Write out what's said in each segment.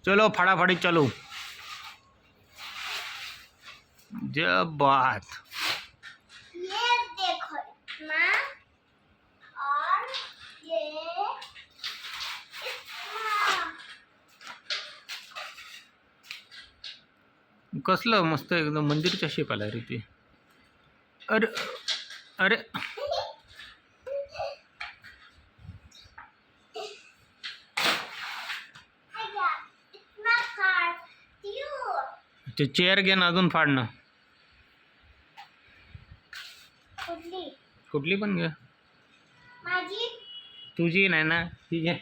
चलो फटाफटी चलो। जब बात ये देखो इतना और ये इतना। कसलं मस्त एकदम मंदिरच्या शेप आला रे ते. अरे अरे इतना काटती हूँ। ते चेअर घे ना अजून फाड ना. कुठली? कुठली पण घे. माझी? तुझी नाही ना, ही घे.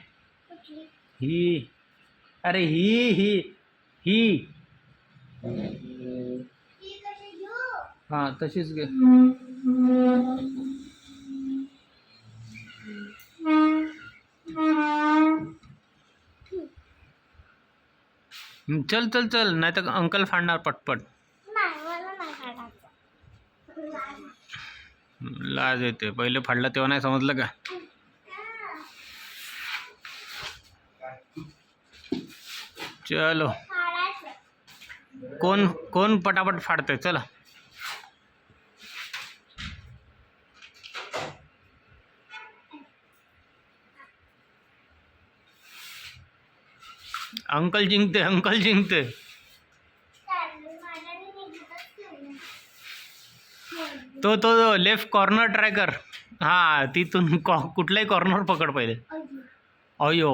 कुठली? ही. अरे ही ही ही ती कशी घेऊ? हां तशीच घे. चल चल चल नाही तर अंकल फाडणार पटपट. नाही मला नाही काढायचं. लाज येते. पहिले फाडलं तेव्हा नाही समजलं का. चलो काढायचं. कोण कोण पटापट फाडतंय चला. अंकल जिंकते अंकल जिंकते. माझ्याने निघतच नाही. तो तो लेफ्ट कॉर्नर ट्राय कर. हां तिथून कुठलाही कॉर्नर पकड पहिले. अजून. अयो